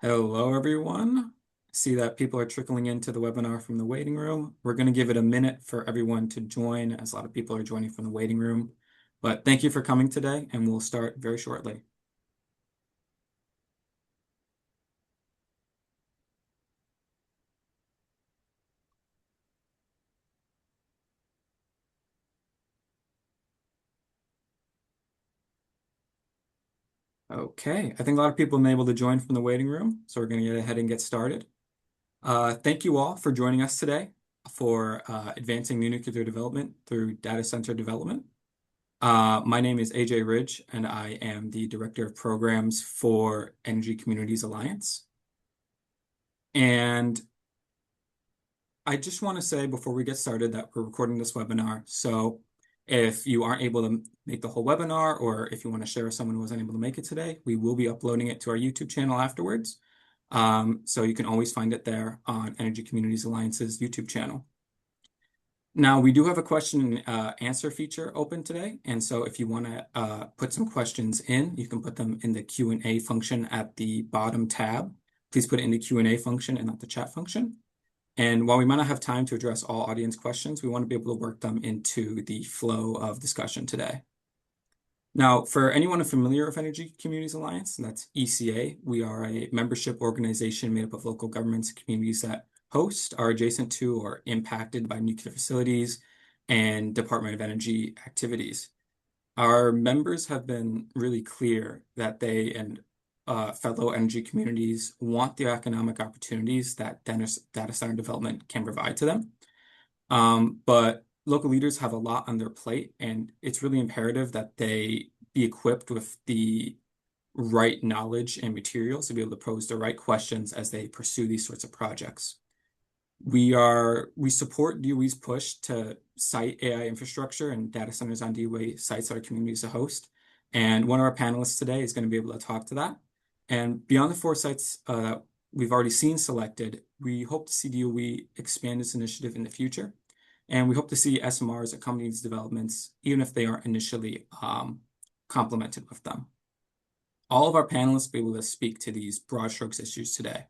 Hello, everyone. See that people are trickling into the webinar from the waiting room. We're going to give it a minute for everyone to join, as a lot of people are joining from the waiting room. But thank you for coming today, and we'll start very shortly. Okay, I think a lot of people have been able to join from the waiting room, so we're going to get ahead and get started. Thank you all for joining us today for advancing new nuclear development through data center development. My name is AJ Ridge, and I am the Director of Programs for Energy Communities Alliance. And I just want to say before we get started that we're recording this webinar. So if you aren't able to make the whole webinar, or if you want to share with someone who wasn't able to make it today, we will be uploading it to our YouTube channel afterwards. So you can always find it there on Energy Communities Alliance's YouTube channel. Now, we do have a question and answer feature open today. And so if you want to put some questions in, you can put them in the Q&A function at the bottom tab. Please put it in the Q&A function and not the chat function. And while we might not have time to address all audience questions, we want to be able to work them into the flow of discussion today. Now, for anyone familiar with Energy Communities Alliance, and that's ECA, we are a membership organization made up of local governments and communities that host, are adjacent to, or impacted by nuclear facilities and Department of Energy activities. Our members have been really clear that they and fellow energy communities want the economic opportunities that data center development can provide to them. But local leaders have a lot on their plate, and it's really imperative that they be equipped with the right knowledge and materials to be able to pose the right questions as they pursue these sorts of projects. We support DOE's push to site AI infrastructure and data centers on DOE sites that our communities to host. And one of our panelists today is going to be able to talk to that. And beyond the 4 sites that we've already seen selected, we hope to see DOE expand this initiative in the future. And we hope to see SMRs accompany these developments, even if they aren't initially complemented with them. All of our panelists will be able to speak to these broad strokes issues today.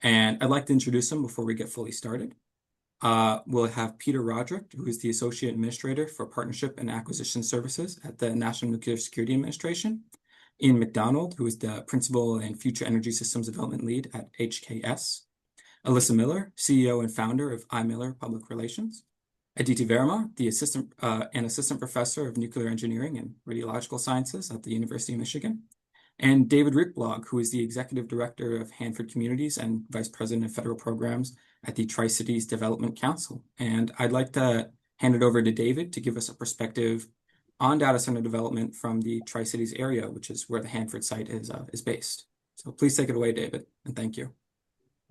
And I'd like to introduce them before we get fully started. We'll have Peter Rodrik, who is the Associate Administrator for Partnership and Acquisition Services at the National Nuclear Security Administration. Iain Macdonald, who is the Principal and Future Energy Systems Development Lead at HKS. Alyssa Miller, CEO and Founder of iMiller Public Relations. Aditi Verma, the Assistant Professor of Nuclear Engineering and Radiological Sciences at the University of Michigan. And David Reeploeg, who is the Executive Director of Handford Communities and Vice President of Federal Programs at the Tri-Cities Development Council. And I'd like to hand it over to David to give us a perspective on data center development from the Tri-Cities area, which is where the Handford site is based. So please take it away, David, and thank you.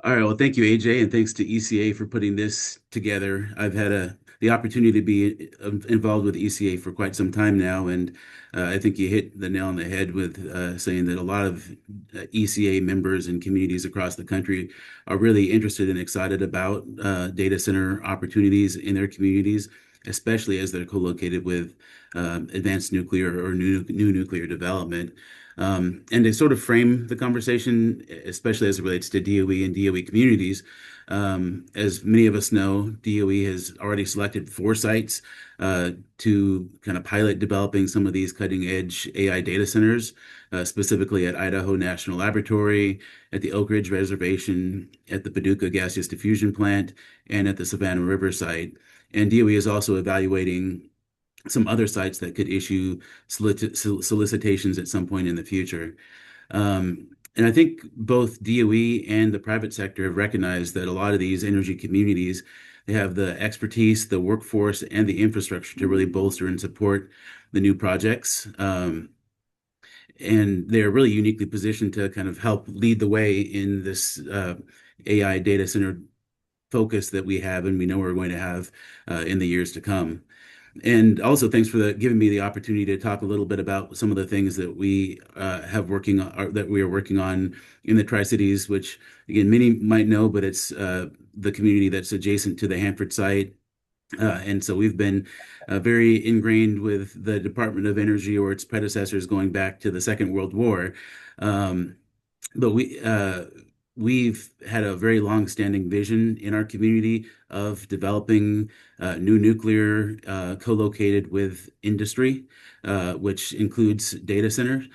All right. Well, thank you, AJ, and thanks to ECA for putting this together. I've had the opportunity to be involved with ECA for quite some time now, and I think you hit the nail on the head with saying that a lot of ECA members and communities across the country are really interested and excited about data center opportunities in their communities, especially as they're co-located with advanced nuclear or new nuclear development. And to sort of frame the conversation, especially as it relates to DOE and DOE communities, as many of us know, DOE has already selected 4 sites to kind of pilot developing some of these cutting-edge AI data centers, specifically at Idaho National Laboratory, at the Oak Ridge Reservation, at the Paducah Gaseous Diffusion Plant, and at the Savannah River site. And DOE is also evaluating some other sites that could issue solicitations at some point in the future. And I think both DOE and the private sector have recognized that a lot of these energy communities, they have the expertise, the workforce, and the infrastructure to really bolster and support the new projects. And they're really uniquely positioned to kind of help lead the way in this AI data center focus that we have and we know we're going to have in the years to come. And also, thanks for giving me the opportunity to talk a little bit about some of the things that we that we are working on in the Tri-Cities, which again many might know, but it's the community that's adjacent to the Handford site. And so we've been very ingrained with the Department of Energy or its predecessors going back to the Second World War. But we've had a very long-standing vision in our community of developing new nuclear co-located with industry, which includes data centers.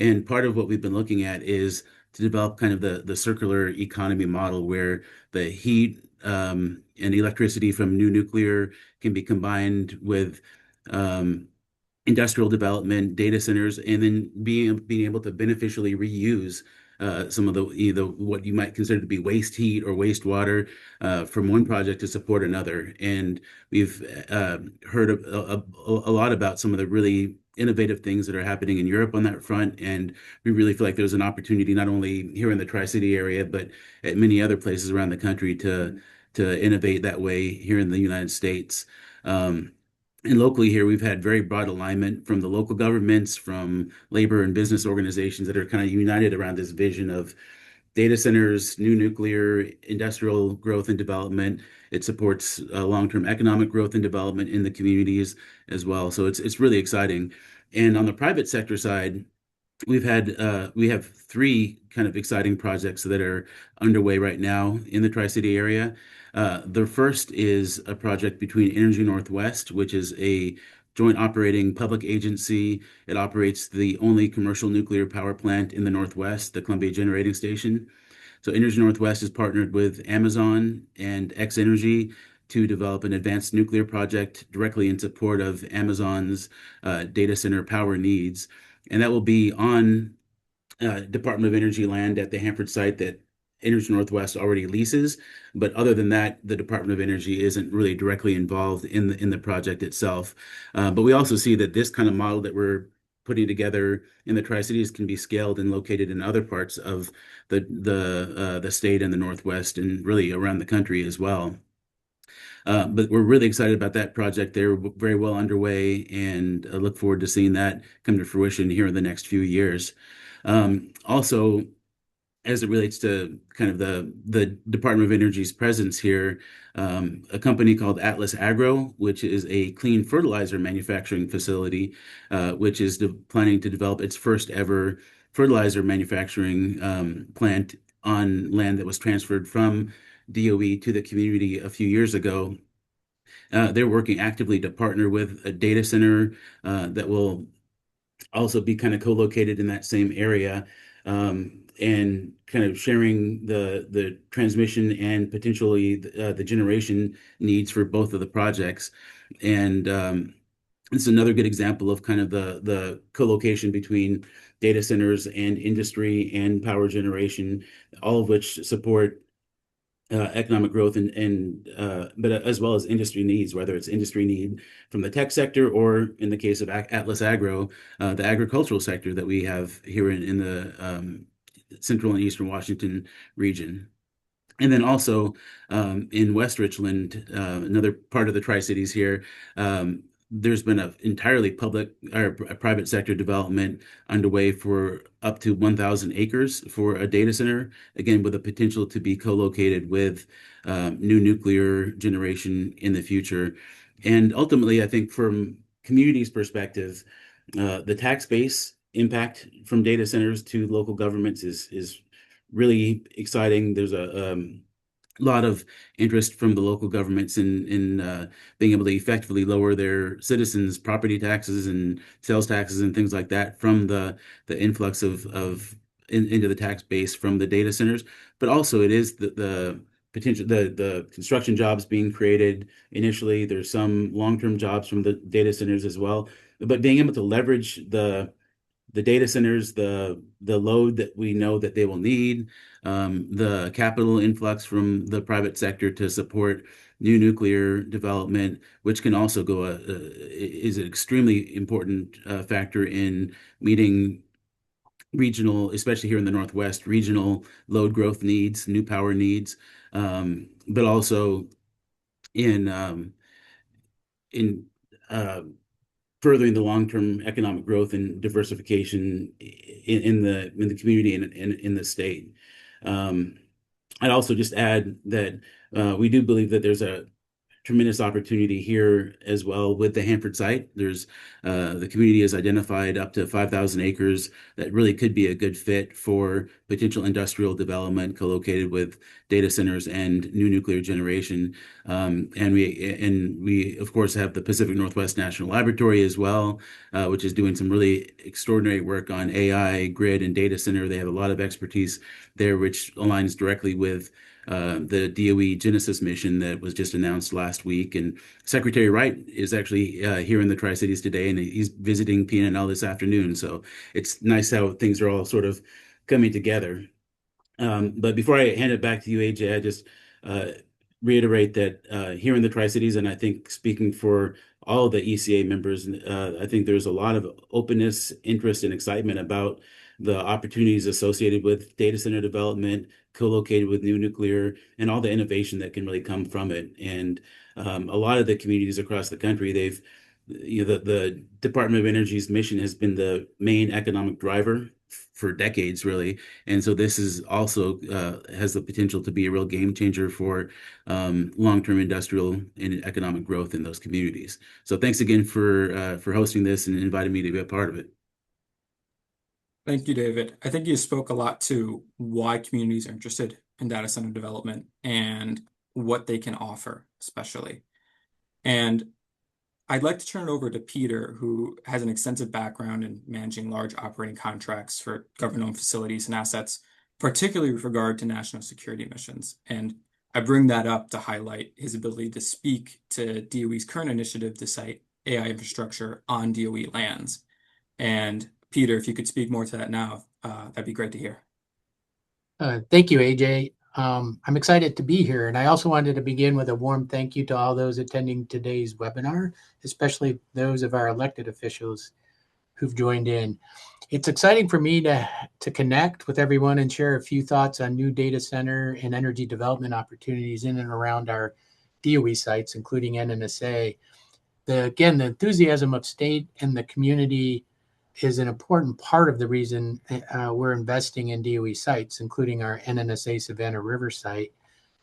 And part of what we've been looking at is to develop kind of the circular economy model where the heat and electricity from new nuclear can be combined with industrial development, data centers, and then being able to beneficially reuse some of the either what you might consider to be waste heat or wastewater from one project to support another. And we've heard a lot about some of the really innovative things that are happening in Europe on that front, and we really feel like there's an opportunity not only here in the Tri-City area, but at many other places around the country to innovate that way here in the United States. And locally here, we've had very broad alignment from the local governments, from labor and business organizations that are kind of united around this vision of data centers, new nuclear, industrial growth and development. It supports long-term economic growth and development in the communities as well. So it's really exciting. And on the private sector side, we have three kind of exciting projects that are underway right now in the Tri-City area. The first is a project between Energy Northwest, which is a joint operating public agency. It operates the only commercial nuclear power plant in the Northwest, the Columbia Generating Station. So Energy Northwest is partnered with Amazon and X Energy to develop an advanced nuclear project directly in support of Amazon's data center power needs. And that will be on Department of Energy land at the Handford site that Energy Northwest already leases. But other than that, the Department of Energy isn't really directly involved in the project itself. But we also see that this kind of model that we're putting together in the Tri-Cities can be scaled and located in other parts of the state and the Northwest and really around the country as well. But we're really excited about that project. They're very well underway and look forward to seeing that come to fruition here in the next few years. Also, as it relates to kind of the Department of Energy's presence here, a company called Atlas Agro, which is a clean fertilizer manufacturing facility, which is planning to develop its first ever fertilizer manufacturing plant on land that was transferred from DOE to the community a few years ago. They're working actively to partner with a data center that will also be kind of co-located in that same area, and kind of sharing the transmission and potentially the generation needs for both of the projects. And it's another good example of kind of the co-location between data centers and industry and power generation, all of which support economic growth and but as well as industry needs, whether it's industry need from the tech sector or in the case of Atlas Agro, the agricultural sector that we have here in the central and eastern Washington region. And then also in West Richland, another part of the Tri-Cities here, there's been an entirely public or a private sector development underway for up to 1,000 acres for a data center, again, with the potential to be co-located with new nuclear generation in the future. And ultimately, I think from communities' perspective, the tax base impact from data centers to local governments is really exciting. There's a lot of interest from the local governments in being able to effectively lower their citizens' property taxes and sales taxes and things like that from the influx into the tax base from the data centers. But also, it is the potential the construction jobs being created initially. There's some long-term jobs from the data centers as well. But being able to leverage the data centers, the load that we know that they will need, the capital influx from the private sector to support new nuclear development, which can also is an extremely important factor in meeting regional, especially here in the Northwest, regional load growth needs, new power needs, but also in in furthering the long-term economic growth and diversification in the community and in the state. I'd also just add that we do believe that there's a tremendous opportunity here as well with the Handford site. There's the community has identified up to 5,000 acres that really could be a good fit for potential industrial development co-located with data centers and new nuclear generation. And we of course have the Pacific Northwest National Laboratory as well, which is doing some really extraordinary work on AI, grid, and data center. They have a lot of expertise there, which aligns directly with the DOE Genesis mission that was just announced last week. And Secretary Wright is actually here in the Tri-Cities today, and he's visiting PNNL this afternoon. So it's nice how things are all sort of coming together. But before I hand it back to you, AJ, I just uh, reiterate that here in the Tri-Cities, and I think speaking for all of the ECA members, I think there's a lot of openness, interest, and excitement about the opportunities associated with data center development, co-located with new nuclear, and all the innovation that can really come from it. And a lot of the communities across the country, the Department of Energy's mission has been the main economic driver for decades, really. And so this is also has the potential to be a real game changer for long-term industrial and economic growth in those communities. So thanks again for hosting this and inviting me to be a part of it. Thank you, David. I think you spoke a lot to why communities are interested in data center development and what they can offer, especially. And I'd like to turn it over to Peter, who has an extensive background in managing large operating contracts for government-owned facilities and assets, particularly with regard to national security missions. And I bring that up to highlight his ability to speak to DOE's current initiative to site AI infrastructure on DOE lands. And Peter, if you could speak more to that now, that'd be great to hear. Thank you, AJ. I'm excited to be here, and I also wanted to begin with a warm thank you to all those attending today's webinar, especially those of our elected officials who've joined in. It's exciting for me to connect with everyone and share a few thoughts on new data center and energy development opportunities in and around our DOE sites, including NNSA. The enthusiasm of state and the community is an important part of the reason we're investing in DOE sites, including our NNSA Savannah River site.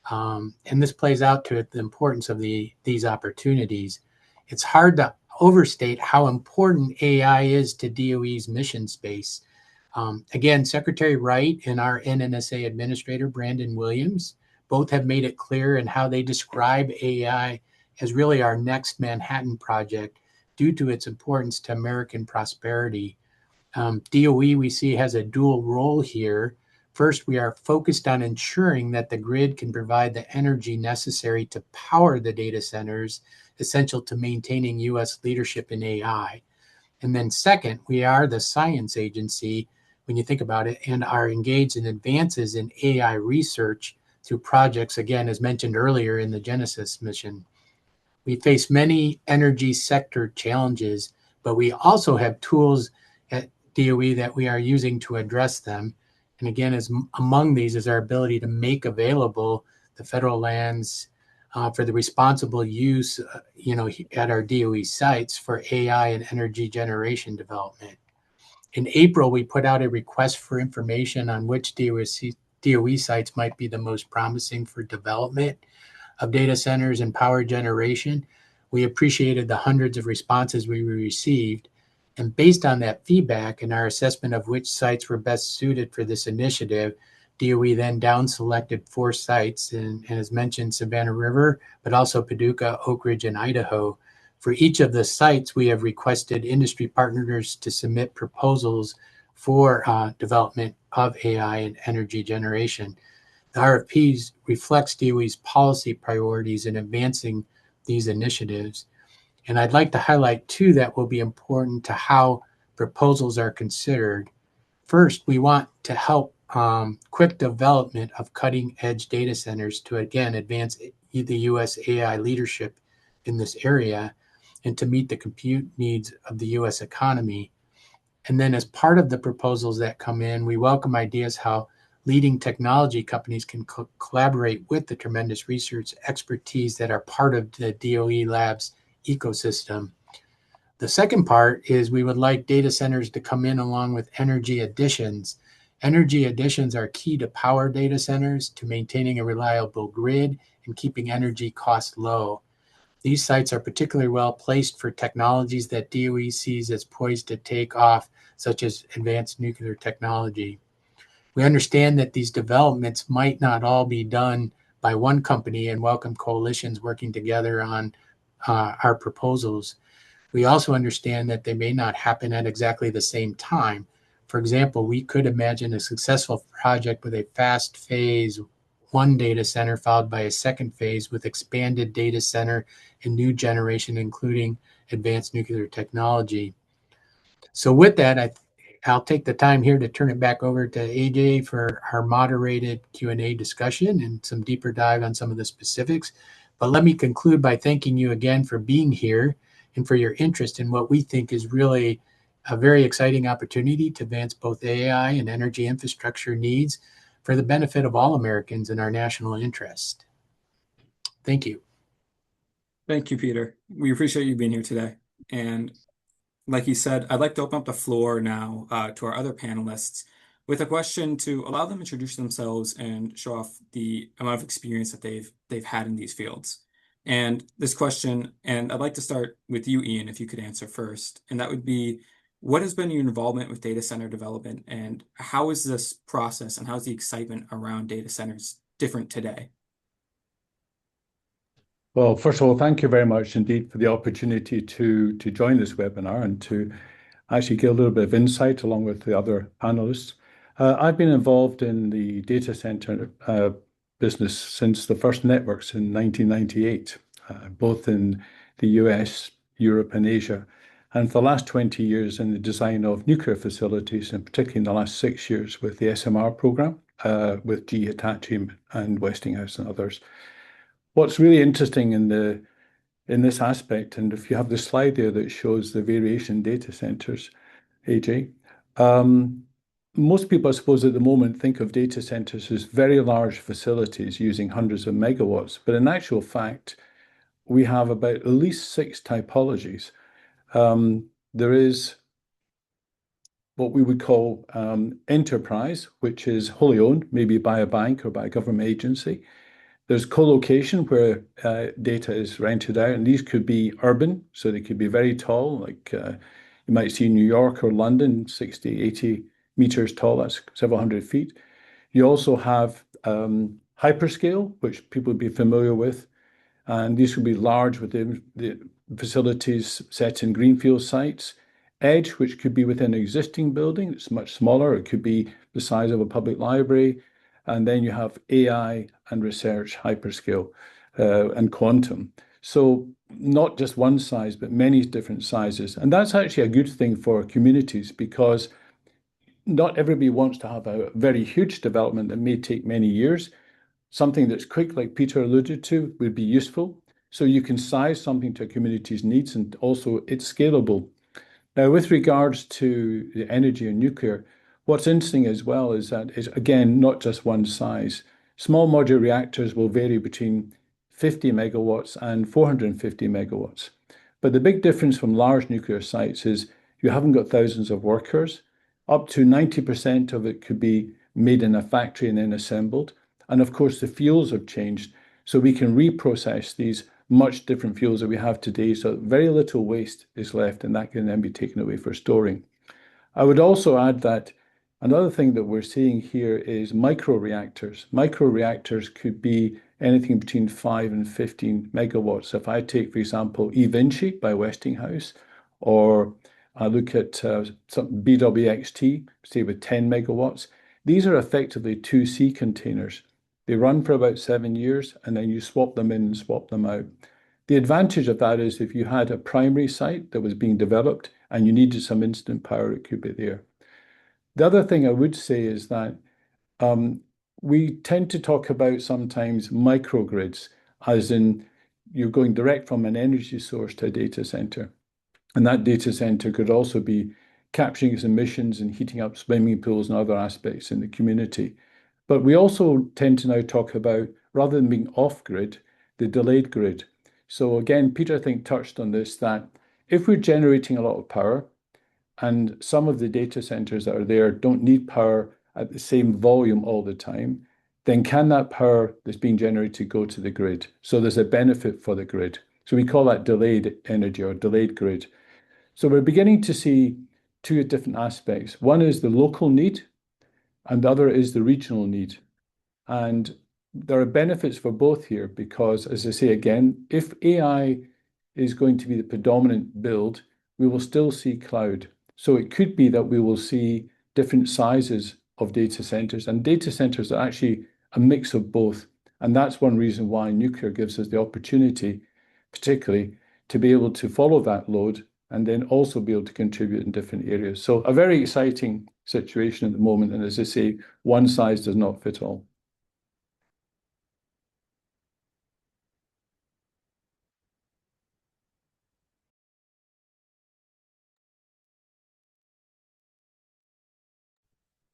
And this plays out to the importance of these opportunities. It's hard to overstate how important AI is to DOE's mission space. Again, Secretary Wright and our NNSA Administrator, Brandon Williams, both have made it clear in how they describe AI as really our next Manhattan project due to its importance to American prosperity. DOE, we see, has a dual role here. First, we are focused on ensuring that the grid can provide the energy necessary to power the data centers, essential to maintaining U.S. leadership in AI. And then second, we are the science agency, when you think about it, and are engaged in advances in AI research through projects, again, as mentioned earlier in the Genesis mission. We face many energy sector challenges, but we also have tools at DOE that we are using to address them. And again, among these is our ability to make available the federal lands for the responsible use, at our DOE sites for AI and energy generation development. In April, we put out a request for information on which DOE sites might be the most promising for development of data centers and power generation. We appreciated the hundreds of responses we received. And based on that feedback and our assessment of which sites were best suited for this initiative, DOE then down selected 4 sites, and as mentioned, Savannah River, but also Paducah, Oak Ridge, and Idaho. For each of the sites, we have requested industry partners to submit proposals for development of AI and energy generation. The RFPs reflects DOE's policy priorities in advancing these initiatives. And I'd like to highlight 2 that will be important to how proposals are considered. First, we want to help quick development of cutting edge data centers to, again, advance the U.S. AI leadership in this area and to meet the compute needs of the U.S. economy. And then as part of the proposals that come in, we welcome ideas how leading technology companies can collaborate with the tremendous research expertise that are part of the DOE Labs ecosystem. The second part is we would like data centers to come in along with energy additions. Energy additions are key to power data centers, to maintaining a reliable grid and keeping energy costs low. These sites are particularly well placed for technologies that DOE sees as poised to take off, such as advanced nuclear technology. We understand that these developments might not all be done by one company and welcome coalitions working together on our proposals. We also understand that they may not happen at exactly the same time. For example, we could imagine a successful project with a fast phase one data center followed by a second phase with expanded data center and new generation, including advanced nuclear technology. So with that, I'll take the time here to turn it back over to AJ for our moderated Q&A discussion and some deeper dive on some of the specifics. But let me conclude by thanking you again for being here and for your interest in what we think is really a very exciting opportunity to advance both AI and energy infrastructure needs for the benefit of all Americans in our national interest. Thank you. Thank you, Peter. We appreciate you being here today. And like you said, I'd like to open up the floor now to our other panelists with a question to allow them to introduce themselves and show off the amount of experience that they've had in these fields. And this question, and I'd like to start with you, Iain, if you could answer first, and that would be, what has been your involvement with data center development, and how is this process and how is the excitement around data centers different today? Well, first of all, thank you very much indeed for the opportunity to join this webinar and to actually get a little bit of insight along with the other panelists. I've been involved in the data center business since the first networks in 1998, both in the US, Europe, and Asia. And for the last 20 years in the design of nuclear facilities, and particularly in the last 6 years with the SMR program, with GE Hitachi and Westinghouse and others. What's really interesting in this aspect, and if you have the slide there that shows the variation data centers, AJ, most people, I suppose, at the moment think of data centers as very large facilities using hundreds of megawatts. But in actual fact, we have about at least 6 typologies. There is what we would call enterprise, which is wholly owned, maybe by a bank or by a government agency. There's co-location where data is rented out, and these could be urban, so they could be very tall, like you might see in New York or London, 60, 80 meters tall, that's several hundred feet. You also have hyperscale, which people would be familiar with, and these would be large within the facilities set in greenfield sites. Edge, which could be within an existing building, it's much smaller, it could be the size of a public library. And then you have AI and research, hyperscale, and quantum. So not just one size, but many different sizes. And that's actually a good thing for communities because not everybody wants to have a very huge development that may take many years. Something that's quick, like Peter alluded to, would be useful. So you can size something to a community's needs, and also it's scalable. Now, with regards to the energy and nuclear, what's interesting as well is that it's, again, not just one size. Small modular reactors will vary between 50 megawatts and 450 megawatts. But the big difference from large nuclear sites is you haven't got thousands of workers. Up to 90% of it could be made in a factory and then assembled. And of course, the fuels have changed. So we can reprocess these much different fuels that we have today. So very little waste is left, and that can then be taken away for storing. I would also add that another thing that we're seeing here is microreactors. Microreactors could be anything between 5 and 15 megawatts. If I take, for example, eVinci by Westinghouse, or I look at some BWXT, say with 10 megawatts, these are effectively 2C containers. They run for about 7 years, and then you swap them in and swap them out. The advantage of that is if you had a primary site that was being developed and you needed some instant power, it could be there. The other thing I would say is that we tend to talk about sometimes microgrids, as in you're going direct from an energy source to a data center. And that data center could also be capturing its emissions and heating up swimming pools and other aspects in the community. But we also tend to now talk about, rather than being off-grid, the delayed grid. So again, Peter, I think, touched on this, that if we're generating a lot of power, and some of the data centers that are there don't need power at the same volume all the time, then can that power that's being generated go to the grid? So there's a benefit for the grid. So we call that delayed energy or delayed grid. So we're beginning to see two different aspects. One is the local need, and the other is the regional need. And there are benefits for both here because, as I say again, if AI is going to be the predominant build, we will still see cloud. So it could be that we will see different sizes of data centers, and data centers are actually a mix of both. And that's one reason why nuclear gives us the opportunity, particularly, to be able to follow that load and then also be able to contribute in different areas. So a very exciting situation at the moment. And as I say, one size does not fit all.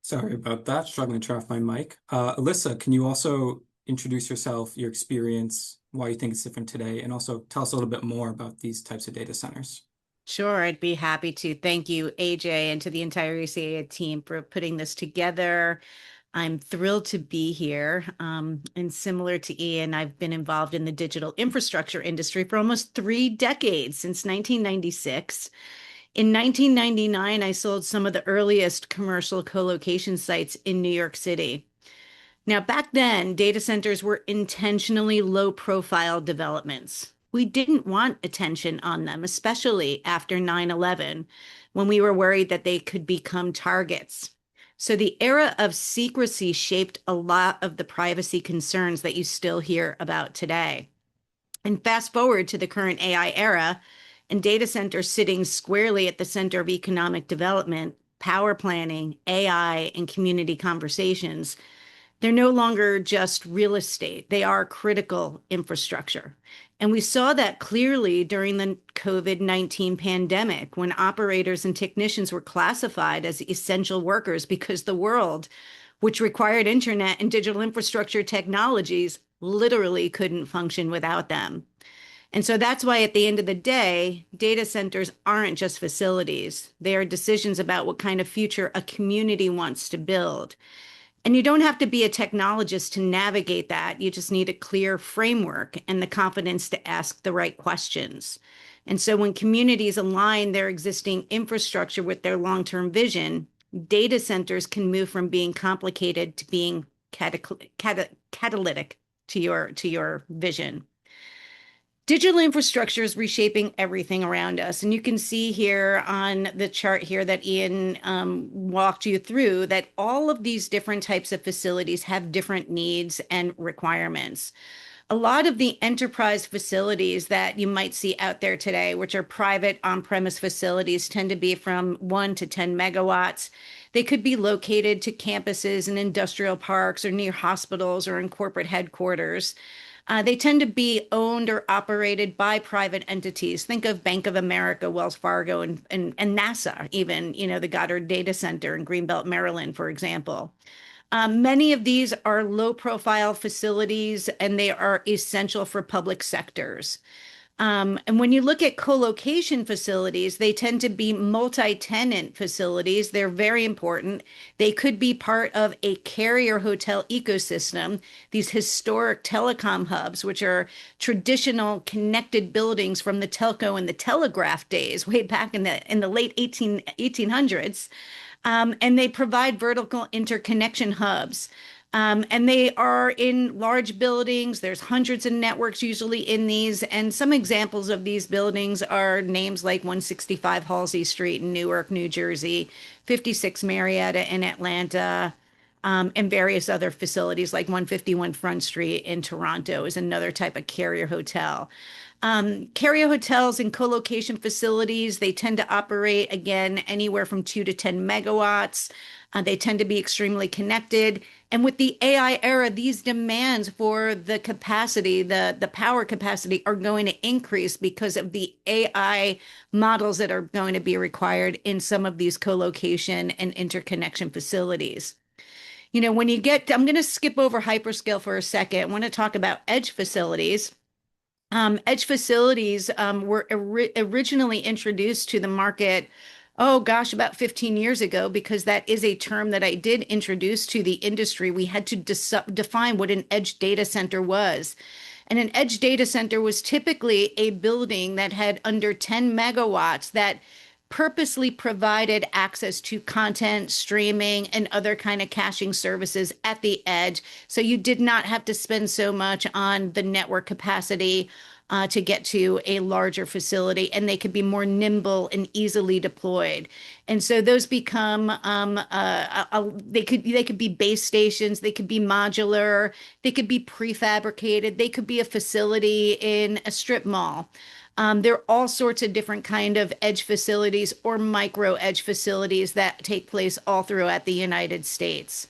Sorry about that. Struggling to turn off my mic. Alyssa, can you also introduce yourself, your experience, why you think it's different today, and also tell us a little bit more about these types of data centers? Sure, I'd be happy to. Thank you, AJ, and to the entire ECA team for putting this together. I'm thrilled to be here. And similar to Iain, I've been involved in the digital infrastructure industry for almost 3 decades, since 1996. In 1999, I sold some of the earliest commercial co-location sites in New York City. Now, back then, data centers were intentionally low-profile developments. We didn't want attention on them, especially after 9/11, when we were worried that they could become targets. So the era of secrecy shaped a lot of the privacy concerns that you still hear about today. And fast forward to the current AI era, and data centers sitting squarely at the center of economic development, power planning, AI, and community conversations. They're no longer just real estate. They are critical infrastructure. And we saw that clearly during the COVID-19 pandemic when operators and technicians were classified as essential workers because the world, which required internet and digital infrastructure technologies, literally couldn't function without them. And so that's why at the end of the day, data centers aren't just facilities. They are decisions about what kind of future a community wants to build. And you don't have to be a technologist to navigate that. You just need a clear framework and the confidence to ask the right questions. And so when communities align their existing infrastructure with their long-term vision, data centers can move from being complicated to being catalytic to your vision. Digital infrastructure is reshaping everything around us. And you can see here on the chart here that Iain walked you through that all of these different types of facilities have different needs and requirements. A lot of the enterprise facilities that you might see out there today, which are private on-premise facilities, tend to be from 1 to 10 megawatts. They could be located to campuses and industrial parks or near hospitals or in corporate headquarters. They tend to be owned or operated by private entities. Think of Bank of America, Wells Fargo, and NASA, even, the Goddard Data Center in Greenbelt, Maryland, for example. Many of these are low-profile facilities, and they are essential for public sectors. And when you look at co-location facilities, they tend to be multi-tenant facilities. They're very important. They could be part of a carrier hotel ecosystem, these historic telecom hubs, which are traditional connected buildings from the telco and the telegraph days, way back in the late 1800s. And they provide vertical interconnection hubs. And they are in large buildings. There's hundreds of networks usually in these. And some examples of these buildings are names like 165 Halsey Street in Newark, New Jersey, 56 Marietta in Atlanta, and various other facilities like 151 Front Street in Toronto is another type of carrier hotel. Carrier hotels and co-location facilities, they tend to operate, again, anywhere from 2 to 10 megawatts. They tend to be extremely connected. And with the AI era, these demands for the capacity, the power capacity are going to increase because of the AI models that are going to be required in some of these co-location and interconnection facilities. When you get, I'm going to skip over hyperscale for a second. I want to talk about edge facilities. Edge facilities were originally introduced to the market, oh gosh, about 15 years ago, because that is a term that I did introduce to the industry. We had to define what an edge data center was. And an edge data center was typically a building that had under 10 megawatts that purposely provided access to content streaming and other kind of caching services at the edge. So you did not have to spend so much on the network capacity to get to a larger facility, and they could be more nimble and easily deployed. And so those become they could be base stations, they could be modular, they could be prefabricated, they could be a facility in a strip mall. There are all sorts of different kind of edge facilities or micro edge facilities that take place all throughout the United States.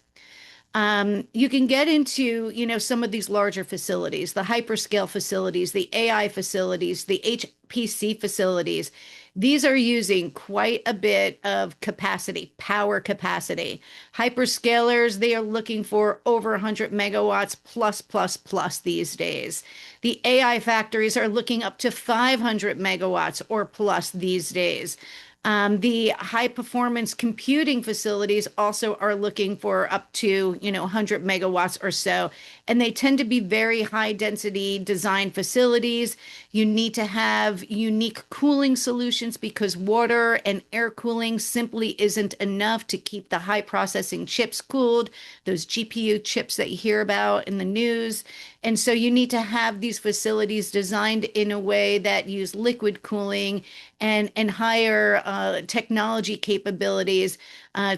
You can get into, some of these larger facilities, the hyperscale facilities, the AI facilities, the HPC facilities. These are using quite a bit of capacity, power capacity. Hyperscalers, they are looking for over 100 megawatts plus these days. The AI factories are looking up to 500 megawatts or plus these days. The high performance computing facilities also are looking for up to, 100 megawatts or so. And they tend to be very high density design facilities. You need to have unique cooling solutions because water and air cooling simply isn't enough to keep the high processing chips cooled, those GPU chips that you hear about in the news. And so you need to have these facilities designed in a way that use liquid cooling and higher technology capabilities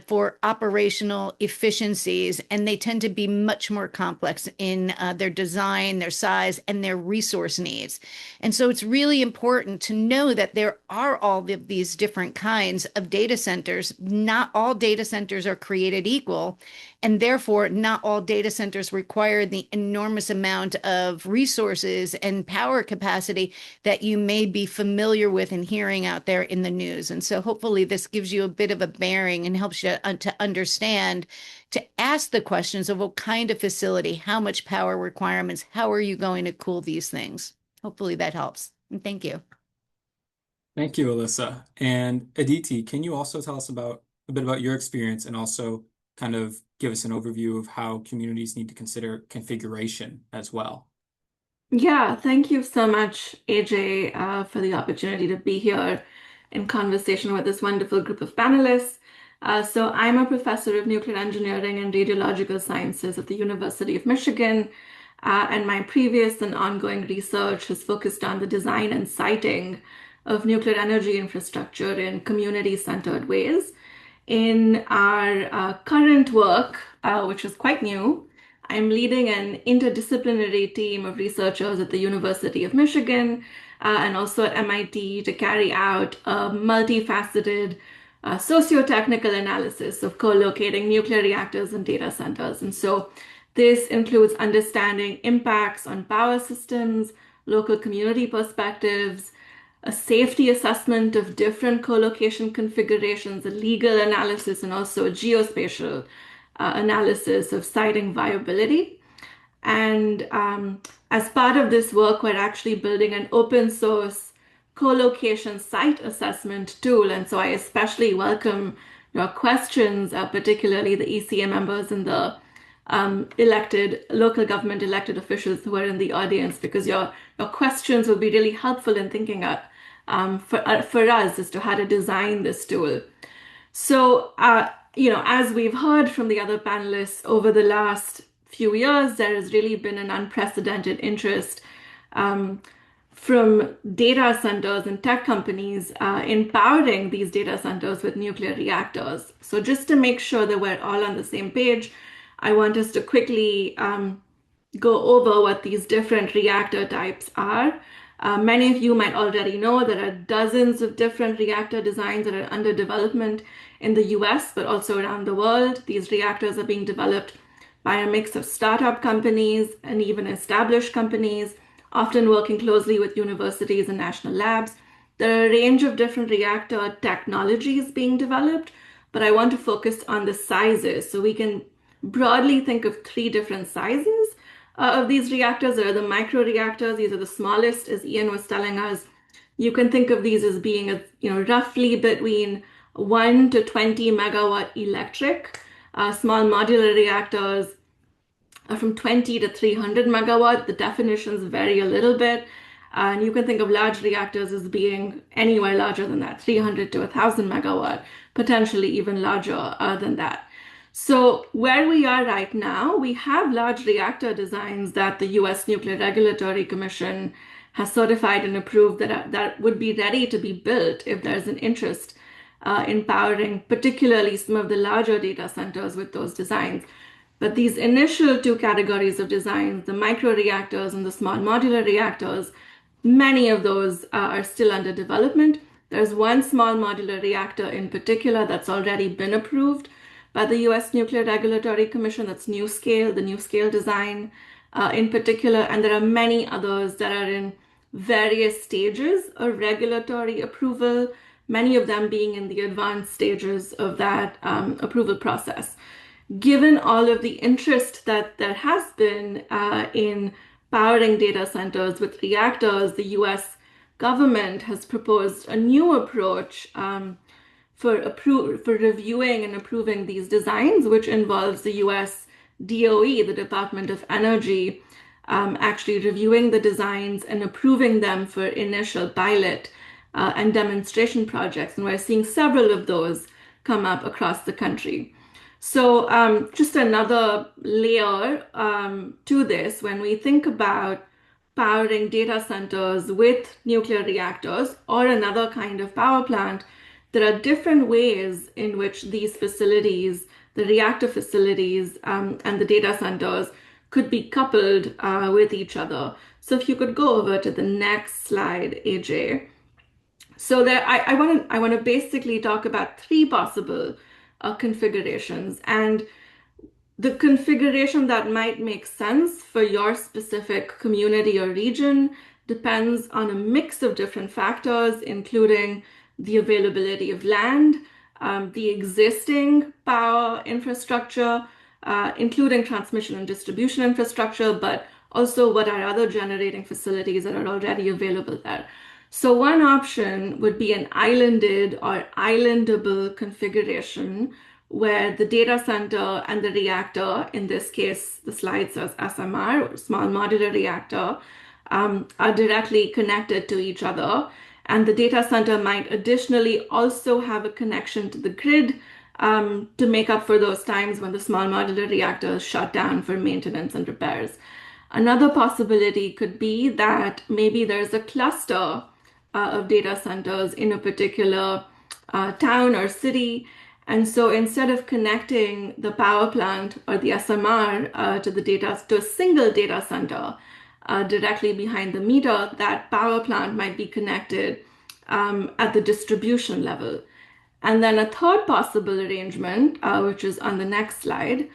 for operational efficiencies. And they tend to be much more complex in their design, their size, and their resource needs. And so it's really important to know that there are all of these different kinds of data centers. Not all data centers are created equal. And therefore, not all data centers require the enormous amount of resources and power capacity that you may be familiar with and hearing out there in the news. And so hopefully this gives you a bit of a bearing and helps you to understand, to ask the questions of what kind of facility, how much power requirements, how are you going to cool these things? Hopefully that helps. And thank you. Thank you, Alyssa. And Aditi, can you also tell us about a bit about your experience and also kind of give us an overview of how communities need to consider configuration as well? Yeah, thank you so much, AJ, for the opportunity to be here in conversation with this wonderful group of panelists. So I'm a professor of nuclear engineering and radiological sciences at the University of Michigan, and my previous and ongoing research has focused on the design and siting of nuclear energy infrastructure in community-centered ways. In our current work, which is quite new, I'm leading an interdisciplinary team of researchers at the University of Michigan and also at MIT to carry out a multifaceted socio-technical analysis of co-locating nuclear reactors and data centers. And so this includes understanding impacts on power systems, local community perspectives, a safety assessment of different co-location configurations, a legal analysis, and also a geospatial analysis of siting viability. And as part of this work, we're actually building an open source co-location site assessment tool. And so I especially welcome your questions, particularly the ECA members and the local government elected officials who are in the audience, because your questions will be really helpful in thinking for us as to how to design this tool. So, as we've heard from the other panelists over the last few years, there has really been an unprecedented interest from data centers and tech companies in powering these data centers with nuclear reactors. So just to make sure that we're all on the same page, I want us to quickly go over what these different reactor types are. Many of you might already know there are dozens of different reactor designs that are under development in the US, but also around the world. These reactors are being developed by a mix of startup companies and even established companies, often working closely with universities and national labs. There are a range of different reactor technologies being developed, but I want to focus on the sizes. So we can broadly think of three different sizes of these reactors. There are the micro reactors. These are the smallest, as Iain was telling us. You can think of these as being roughly between 1 to 20 megawatt electric, small modular reactors from 20 to 300 megawatt. The definitions vary a little bit. And you can think of large reactors as being anywhere larger than that, 300 to 1,000 megawatt, potentially even larger than that. So where we are right now, we have large reactor designs that the US Nuclear Regulatory Commission has certified and approved that would be ready to be built if there's an interest in powering particularly some of the larger data centers with those designs. But these initial two categories of designs, the micro reactors and the small modular reactors, many of those are still under development. There's one small modular reactor in particular that's already been approved by the US Nuclear Regulatory Commission. That's NuScale, the NuScale design in particular. And there are many others that are in various stages of regulatory approval, many of them being in the advanced stages of that approval process. Given all of the interest that there has been in powering data centers with reactors, the US government has proposed a new approach for reviewing and approving these designs, which involves the US DOE, the Department of Energy, actually reviewing the designs and approving them for initial pilot and demonstration projects. And we're seeing several of those come up across the country. So just another layer to this, when we think about powering data centers with nuclear reactors or another kind of power plant, there are different ways in which these facilities, the reactor facilities and the data centers, could be coupled with each other. So if you could go over to the next slide, AJ. So there, I want to basically talk about three possible configurations, and the configuration that might make sense for your specific community or region depends on a mix of different factors, including the availability of land, the existing power infrastructure, including transmission and distribution infrastructure, but also what are other generating facilities that are already available there. So one option would be an islanded or islandable configuration where the data center and the reactor, in this case, the slide says SMR, or small modular reactor, are directly connected to each other. And the data center might additionally also have a connection to the grid to make up for those times when the small modular reactor is shut down for maintenance and repairs. Another possibility could be that maybe there's a cluster of data centers in a particular town or city. And so instead of connecting the power plant or the SMR to a single data center directly behind the meter, that power plant might be connected at the distribution level. And then a third possible arrangement, which is on the next slide,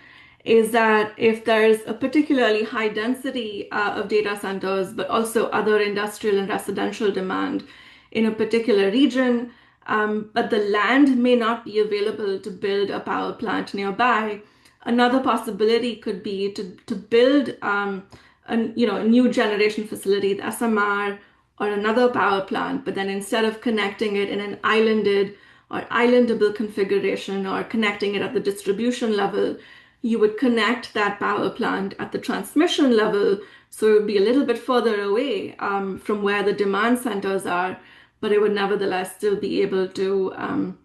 is that if there's a particularly high density of data centers, but also other industrial and residential demand in a particular region, but the land may not be available to build a power plant nearby, another possibility could be to build a new generation facility, the SMR, or another power plant, but then instead of connecting it in an islanded or islandable configuration or connecting it at the distribution level, you would connect that power plant at the transmission level, so it would be a little bit further away from where the demand centers are, but it would nevertheless still be able to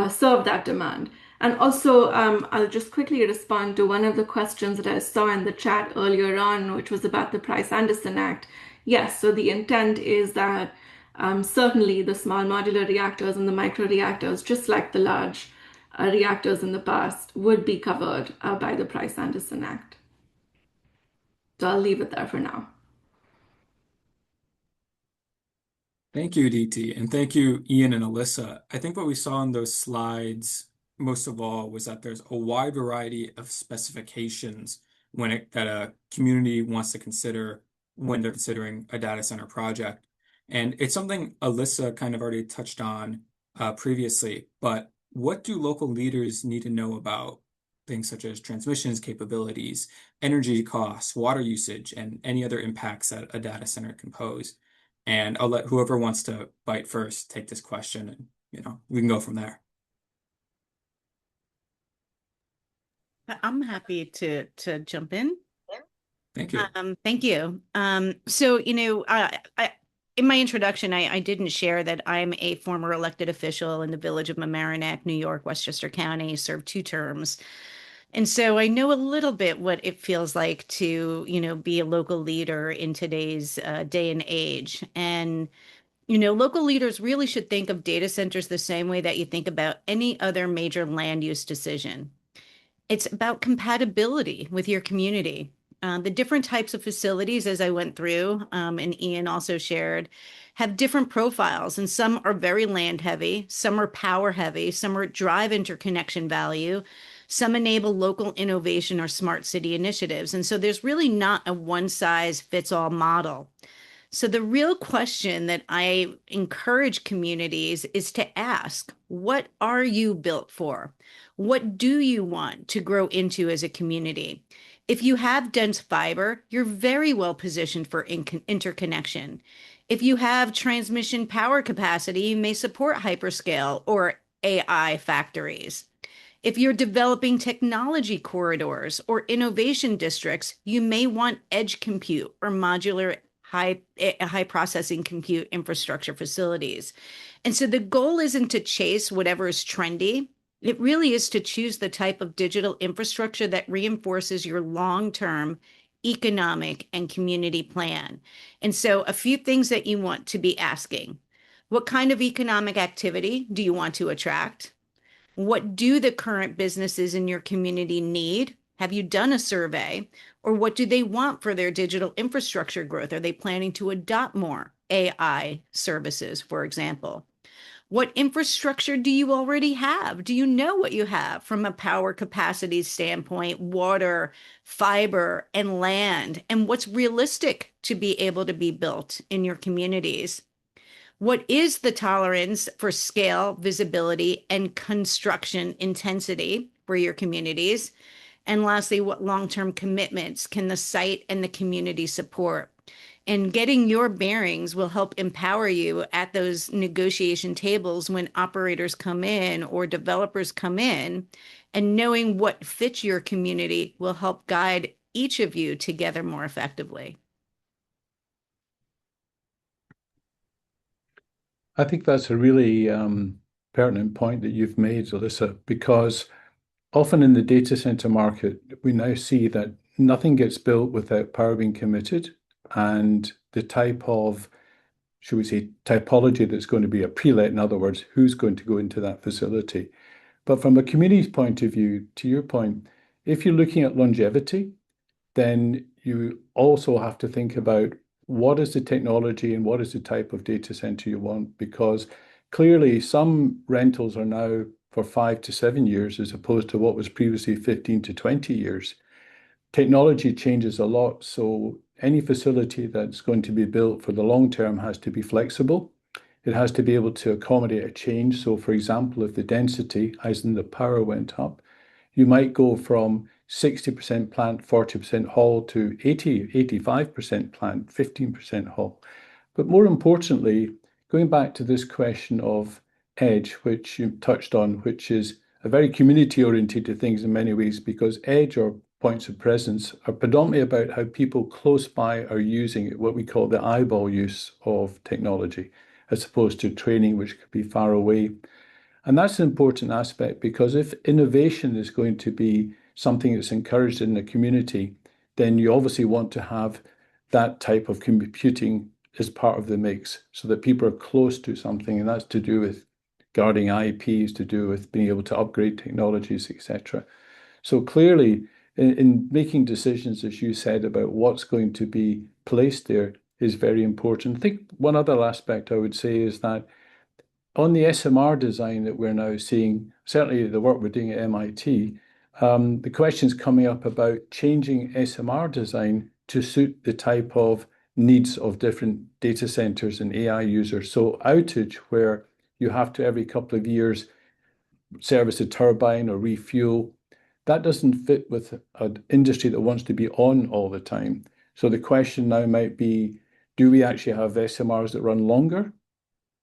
serve that demand. And also, I'll just quickly respond to one of the questions that I saw in the chat earlier on, which was about the Price-Anderson Act. Yes, so the intent is that certainly the small modular reactors and the micro reactors, just like the large reactors in the past, would be covered by the Price-Anderson Act. So I'll leave it there for now. Thank you, DT, and thank you, Iain and Alyssa. I think what we saw in those slides, most of all, was that there's a wide variety of specifications that a community wants to consider when they're considering a data center project. And it's something Alyssa kind of already touched on previously, but what do local leaders need to know about things such as transmissions capabilities, energy costs, water usage, and any other impacts that a data center can pose? And I'll let whoever wants to bite first take this question, and we can go from there. I'm happy to jump in. Thank you. Thank you. In my introduction, I didn't share that I'm a former elected official in the village of Mamaroneck, New York, Westchester County, served 2 terms. And so I know a little bit what it feels like to, be a local leader in today's day and age. And, local leaders really should think of data centers the same way that you think about any other major land use decision. It's about compatibility with your community. The different types of facilities, as I went through, and Iain also shared, have different profiles, and some are very land heavy, some are power heavy, some are drive interconnection value, some enable local innovation or smart city initiatives. And so there's really not a one size fits all model. So the real question that I encourage communities is to ask, what are you built for? What do you want to grow into as a community? If you have dense fiber, you're very well positioned for interconnection. If you have transmission power capacity, you may support hyperscale or AI factories. If you're developing technology corridors or innovation districts, you may want edge compute or modular high processing compute infrastructure facilities. And so the goal isn't to chase whatever is trendy. It really is to choose the type of digital infrastructure that reinforces your long-term economic and community plan. And so a few things that you want to be asking. What kind of economic activity do you want to attract? What do the current businesses in your community need? Have you done a survey? Or what do they want for their digital infrastructure growth? Are they planning to adopt more AI services, for example? What infrastructure do you already have? Do you know what you have from a power capacity standpoint, water, fiber, and land, and what's realistic to be able to be built in your communities? What is the tolerance for scale, visibility, and construction intensity for your communities? And lastly, what long-term commitments can the site and the community support? And getting your bearings will help empower you at those negotiation tables when operators come in or developers come in, and knowing what fits your community will help guide each of you together more effectively. I think that's a really pertinent point that you've made, Alyssa, because often in the data center market, we now see that nothing gets built without power being committed, and the type of, should we say, typology that's going to be a pre-let, in other words, who's going to go into that facility. But from a community's point of view, to your point, if you're looking at longevity, then you also have to think about what is the technology and what is the type of data center you want, because clearly some rentals are now for 5 to 7 years as opposed to what was previously 15 to 20 years. Technology changes a lot, so any facility that's going to be built for the long term has to be flexible. It has to be able to accommodate a change. So for example, if the density, as in the power, went up, you might go from 60% plant, 40% hall to 80, 85% plant, 15% hall. But more importantly, going back to this question of edge, which you touched on, which is a very community-oriented things in many ways, because edge or points of presence are predominantly about how people close by are using it, what we call the eyeball use of technology, as opposed to training, which could be far away. And that's an important aspect, because if innovation is going to be something that's encouraged in the community, then you obviously want to have that type of computing as part of the mix so that people are close to something. And that's to do with guarding IPs, to do with being able to upgrade technologies, etc. So clearly, in making decisions, as you said, about what's going to be placed there is very important. I think one other aspect I would say is that on the SMR design that we're now seeing, certainly the work we're doing at MIT, the questions coming up about changing SMR design to suit the type of needs of different data centers and AI users. So outage, where you have to every couple of years service a turbine or refuel, that doesn't fit with an industry that wants to be on all the time. So the question now might be, do we actually have SMRs that run longer?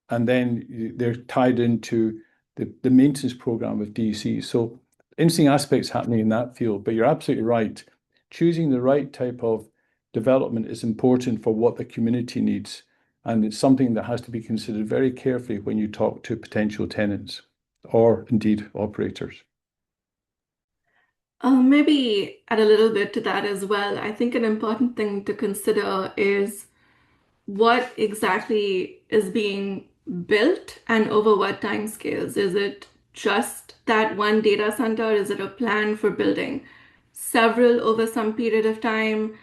And then they're tied into the maintenance program of DC. So interesting aspects happening in that field, but you're absolutely right. Choosing the right type of development is important for what the community needs. And it's something that has to be considered very carefully when you talk to potential tenants or indeed operators. Maybe add a little bit to that as well. I think an important thing to consider is what exactly is being built and over what time scales. Is it just that one data center? Is it a plan for building several over some period of time?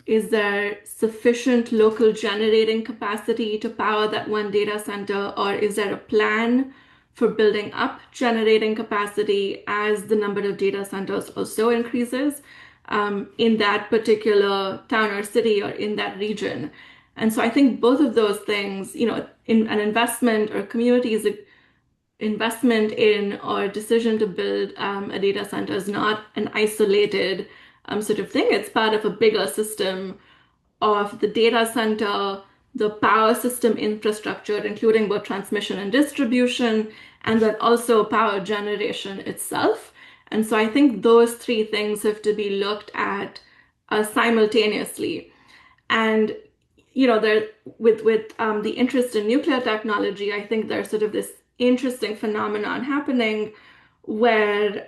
Is there sufficient local generating capacity to power that one data center, or is there a plan for building up generating capacity as the number of data centers also increases in that particular town or city or in that region? And so I think both of those things, in an investment or community's investment in or decision to build a data center is not an isolated sort of thing. It's part of a bigger system of the data center, the power system infrastructure, including both transmission and distribution, and then also power generation itself. And so I think those three things have to be looked at simultaneously. And there with the interest in nuclear technology, I think there's sort of this interesting phenomenon happening where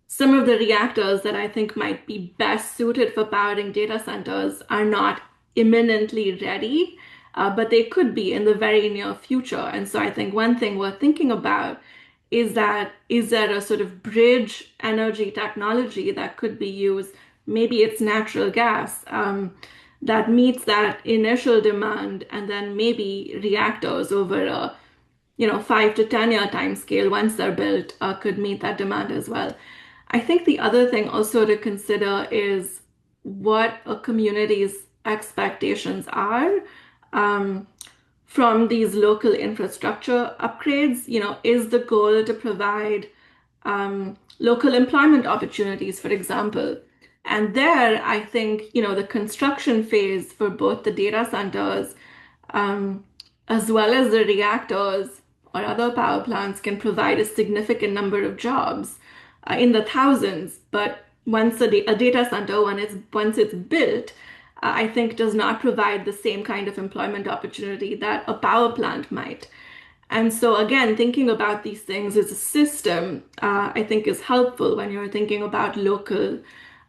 some of the reactors that I think might be best suited for powering data centers are not imminently ready, but they could be in the very near future. And so I think one thing we're thinking about is there a sort of bridge energy technology that could be used? Maybe it's natural gas that meets that initial demand, and then maybe reactors over a 5 to 10 year time scale once they're built could meet that demand as well. I think the other thing also to consider is what a community's expectations are from these local infrastructure upgrades. Is the goal to provide local employment opportunities, for example? And there, I think, the construction phase for both the data centers as well as the reactors or other power plants can provide a significant number of jobs in the thousands. But once a data center, once it's built, I think does not provide the same kind of employment opportunity that a power plant might. And so again, thinking about these things as a system, I think is helpful when you're thinking about local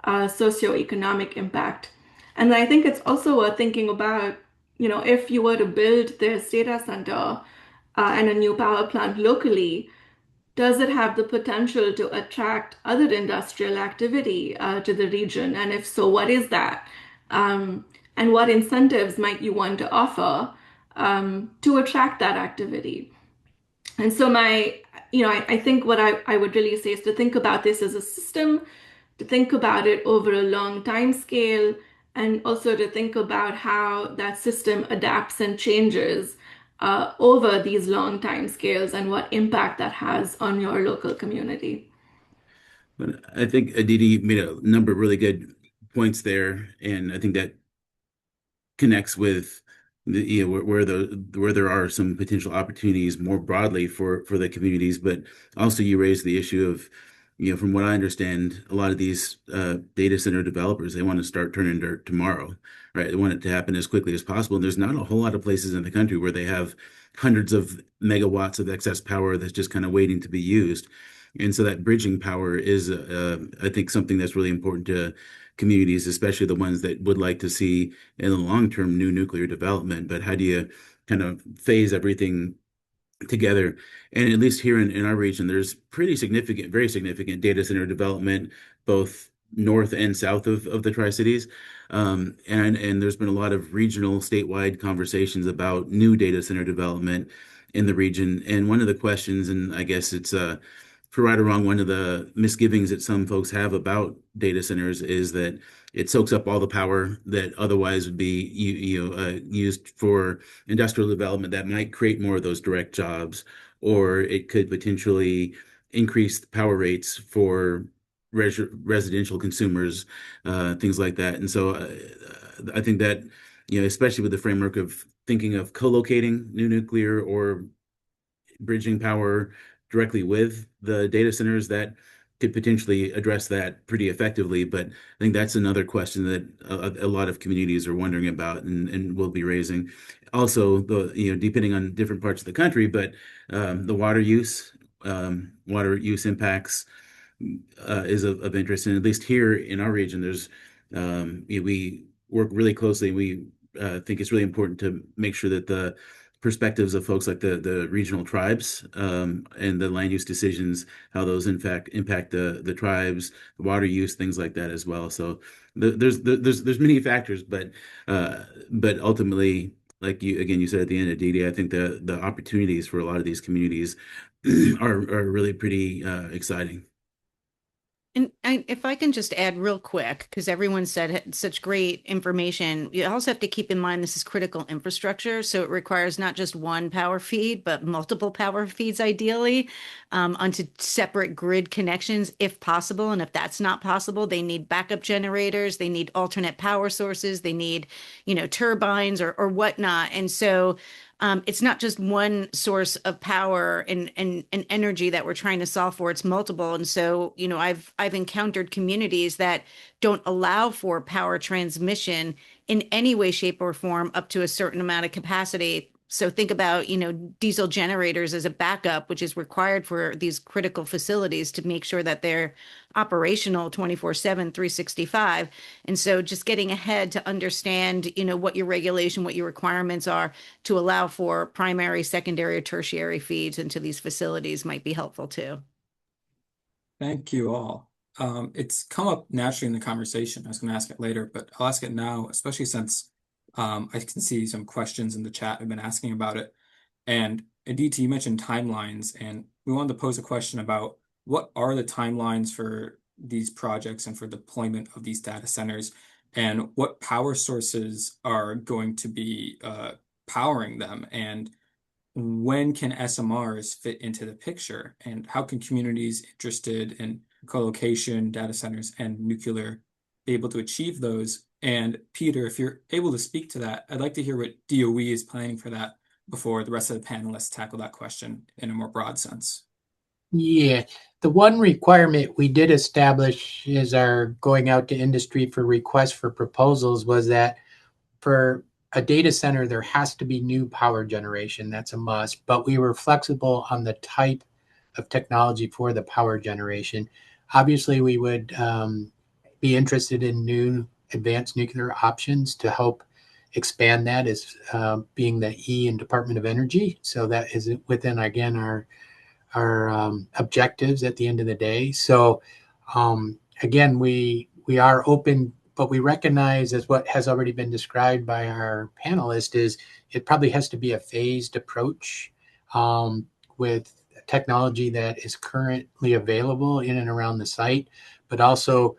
socioeconomic impact. And I think it's also worth thinking about, if you were to build this data center and a new power plant locally, does it have the potential to attract other industrial activity to the region? And if so, what is that? And what incentives might you want to offer to attract that activity? And so I think what I would really say is to think about this as a system, to think about it over a long time scale, and also to think about how that system adapts and changes over these long time scales and what impact that has on your local community. But I think Aditi made a number of really good points there, and I think that connects with where there are some potential opportunities more broadly for the communities. But also you raised the issue of, from what I understand, a lot of these data center developers, they want to start turning dirt tomorrow, right? They want it to happen as quickly as possible. And there's not a whole lot of places in the country where they have hundreds of megawatts of excess power that's just kind of waiting to be used. And so that bridging power is, I think, something that's really important to communities, especially the ones that would like to see in the long term new nuclear development. But how do you kind of phase everything together? And at least here in our region, there's pretty significant, very significant data center development, both north and south of the Tri-Cities. And there's been a lot of regional, statewide conversations about new data center development in the region. And one of the questions, and I guess it's for right or wrong, one of the misgivings that some folks have about data centers is that it soaks up all the power that otherwise would be used for industrial development that might create more of those direct jobs, or it could potentially increase the power rates for residential consumers, things like that. And so I think that, especially with the framework of thinking of co-locating new nuclear or bridging power directly with the data centers, that could potentially address that pretty effectively. But I think that's another question that a lot of communities are wondering about and will be raising. Also, depending on different parts of the country, but the water use impacts is of interest. And at least here in our region, we work really closely. We think it's really important to make sure that the perspectives of folks like the regional tribes and the land use decisions, how those in fact impact the tribes, the water use, things like that as well. So there's many factors, but ultimately, like you said at the end of DD, I think the opportunities for a lot of these communities are really pretty exciting. And if I can just add real quick, because everyone said such great information, you also have to keep in mind this is critical infrastructure. So it requires not just one power feed, but multiple power feeds, ideally, onto separate grid connections, if possible. And if that's not possible, they need backup generators, they need alternate power sources, they need, turbines or whatnot. And so it's not just one source of power and energy that we're trying to solve for, it's multiple. And so, I've encountered communities that don't allow for power transmission in any way, shape, or form up to a certain amount of capacity. So think about, diesel generators as a backup, which is required for these critical facilities to make sure that they're operational 24/7, 365. And so just getting ahead to understand, what your regulation, what your requirements are to allow for primary, secondary, or tertiary feeds into these facilities might be helpful too. Thank you all. It's come up naturally in the conversation. I was going to ask it later, but I'll ask it now, especially since I can see some questions in the chat have been asking about it. And Aditi, you mentioned timelines, and we wanted to pose a question about what are the timelines for these projects and for deployment of these data centers, and what power sources are going to be powering them, and when can SMRs fit into the picture, and how can communities interested in co-location, data centers, and nuclear be able to achieve those? And Peter, if you're able to speak to that, I'd like to hear what DOE is planning for that before the rest of the panelists tackle that question in a more broad sense. Yeah, the one requirement we did establish as our going out to industry for requests for proposals was that for a data center, there has to be new power generation. That's a must. But we were flexible on the type of technology for the power generation. Obviously, we would be interested in new advanced nuclear options to help expand that as being the E in Department of Energy. So that is within, again, our objectives at the end of the day. So again, we are open, but we recognize, as what has already been described by our panelist, is it probably has to be a phased approach with technology that is currently available in and around the site, but also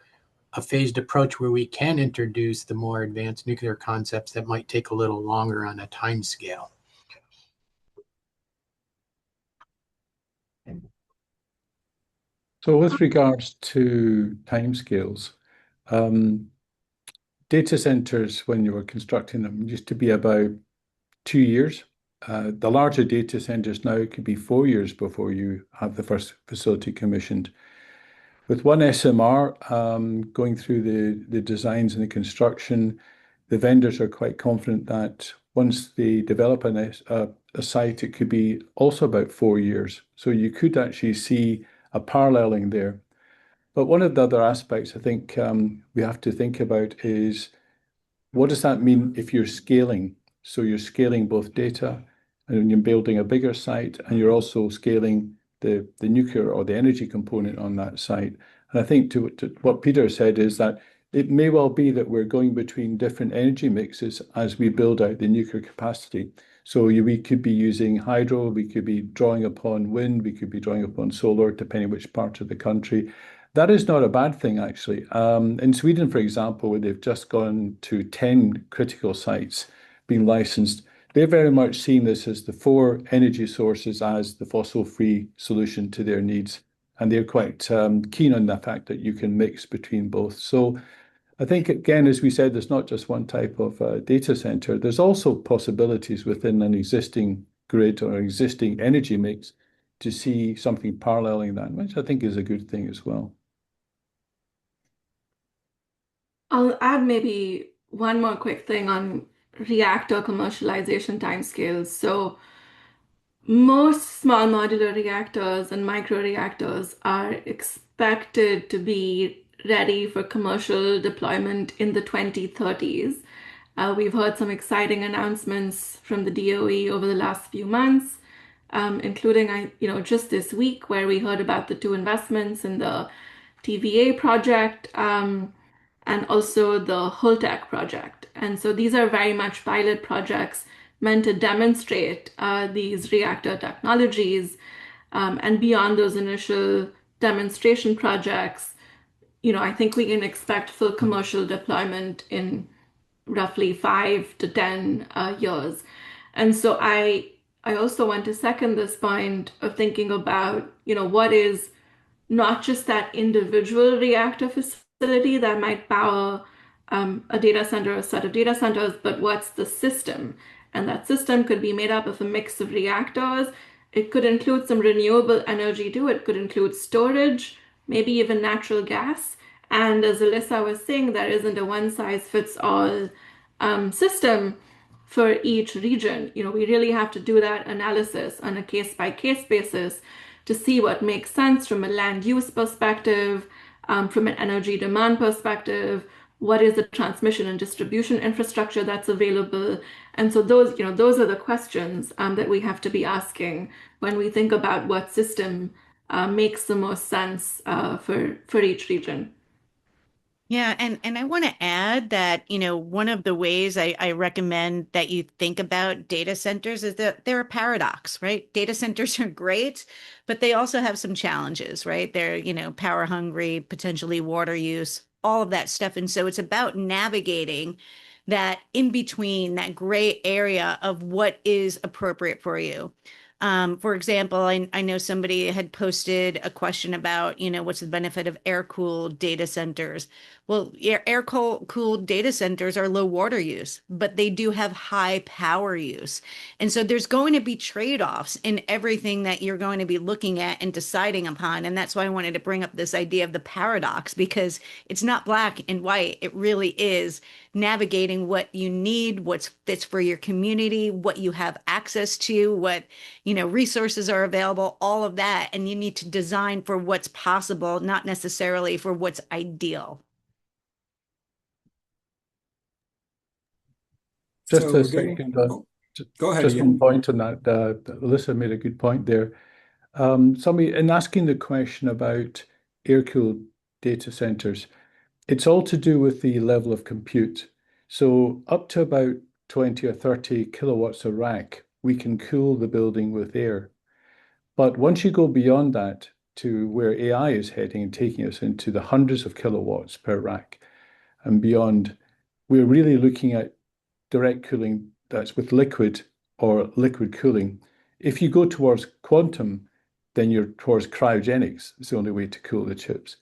a phased approach where we can introduce the more advanced nuclear concepts that might take a little longer on a time scale. So with regards to timescales, data centers, when you were constructing them, used to be about 2 years. The larger data centers now could be 4 years before you have the first facility commissioned. With one SMR going through the designs and the construction, the vendors are quite confident that once they develop a site, it could be also about 4 years. So you could actually see a paralleling there. But one of the other aspects I think we have to think about is, what does that mean if you're scaling? So you're scaling both data and you're building a bigger site, and you're also scaling the nuclear or the energy component on that site. And I think to what Peter said is that it may well be that we're going between different energy mixes as we build out the nuclear capacity. So we could be using hydro, we could be drawing upon wind, we could be drawing upon solar, depending which part of the country. That is not a bad thing, actually. In Sweden, for example, where they've just gone to 10 critical sites being licensed, they're very much seeing this as the 4 energy sources as the fossil-free solution to their needs. And they're quite keen on the fact that you can mix between both. So I think, again, as we said, there's not just one type of data center. There's also possibilities within an existing grid or existing energy mix to see something paralleling that, which I think is a good thing as well. I'll add maybe one more quick thing on reactor commercialization timescales. So most small modular reactors and microreactors are expected to be ready for commercial deployment in the 2030s. We've heard some exciting announcements from the DOE over the last few months, including, just this week where we heard about the two investments in the TVA project, and also the Holtec project. And so these are very much pilot projects meant to demonstrate these reactor technologies. And beyond those initial demonstration projects, I think we can expect full commercial deployment in roughly 5 to 10 years. And so I also want to second this point of thinking about, what is not just that individual reactor facility that might power a data center or a set of data centers, but what's the system? And that system could be made up of a mix of reactors. It could include some renewable energy too. It could include storage, maybe even natural gas. And as Alyssa was saying, there isn't a one-size-fits-all system for each region. We really have to do that analysis on a case-by-case basis to see what makes sense from a land use perspective, from an energy demand perspective, what is the transmission and distribution infrastructure that's available. And so those are the questions that we have to be asking when we think about what system makes the most sense for each region. Yeah, and I want to add that, one of the ways I recommend that you think about data centers is that they're a paradox, right? Data centers are great, but they also have some challenges, right? They're, power hungry, potentially water use, all of that stuff. And so it's about navigating that in between, that gray area of what is appropriate for you. For example, I know somebody had posted a question about, what's the benefit of air-cooled data centers? Well, air-cooled data centers are low water use, but they do have high power use. And so there's going to be trade-offs in everything that you're going to be looking at and deciding upon. And that's why I wanted to bring up this idea of the paradox, because it's not black and white. It really is navigating what you need, what's fits for your community, what you have access to, what, resources are available, all of that. And you need to design for what's possible, not necessarily for what's ideal. Just So a we're getting, second, go ahead, just one Ian. point on that. Alyssa made a good point there. Somebody, in asking the question about air-cooled data centers, it's all to do with the level of compute. So up to about 20 or 30 kilowatts a rack, we can cool the building with air. But once you go beyond that to where AI is heading and taking us into the hundreds of kilowatts per rack and beyond, we're really looking at direct cooling that's with liquid or liquid cooling. If you go towards quantum, then you're towards cryogenics. It's the only way to cool the chips.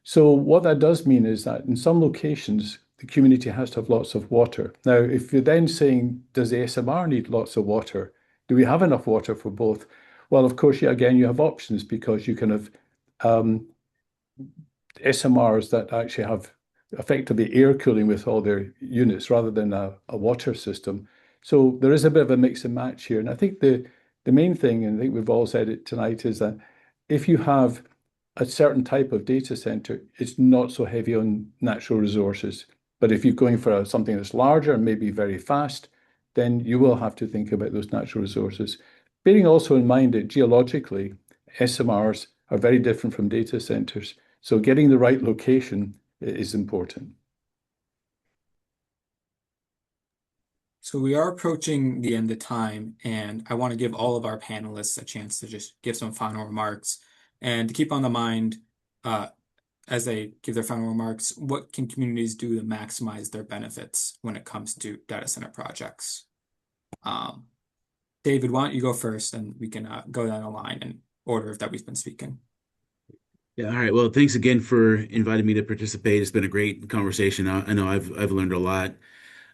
So what that does mean is that in some locations, the community has to have lots of water. Now, if you're then saying, does the SMR need lots of water? Do we have enough water for both? Well, of course, again, you have options because you can have SMRs that actually have effectively air cooling with all their units rather than a water system. So there is a bit of a mix and match here. And I think the main thing, and I think we've all said it tonight, is that if you have a certain type of data center, it's not so heavy on natural resources. But if you're going for something that's larger and maybe very fast, then you will have to think about those natural resources. Bearing also in mind that geologically, SMRs are very different from data centers. So getting the right location is important. So we are approaching the end of time, and I want to give all of our panelists a chance to just give some final remarks. And to keep on the mind, as they give their final remarks, what can communities do to maximize their benefits when it comes to data center projects? David, why don't you go first, and we can go down the line in order that we've been speaking. Yeah, all right. Well, thanks again for inviting me to participate. It's been a great conversation. I know I've learned a lot.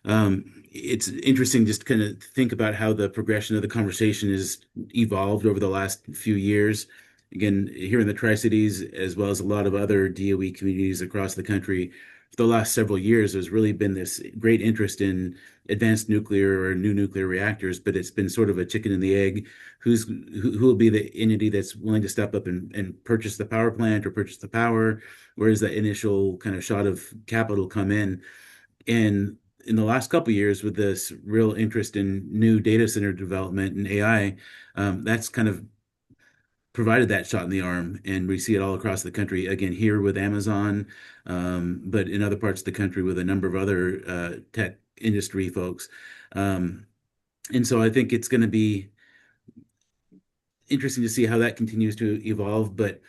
It's interesting just kind of think about how the progression of the conversation has evolved over the last few years. Again, here in the Tri-Cities, as well as a lot of other DOE communities across the country, for the last several years, there's really been this great interest in advanced nuclear or new nuclear reactors, but it's been sort of a chicken and the egg. Who will be the entity that's willing to step up and purchase the power plant or purchase the power? Where does that initial kind of shot of capital come in? And in the last couple of years, with this real interest in new data center development and AI, that's kind of provided that shot in the arm, and we see it all across the country. Again, here with Amazon, but in other parts of the country with a number of other tech industry folks. And so I think it's going to be interesting to see how that continues to evolve. But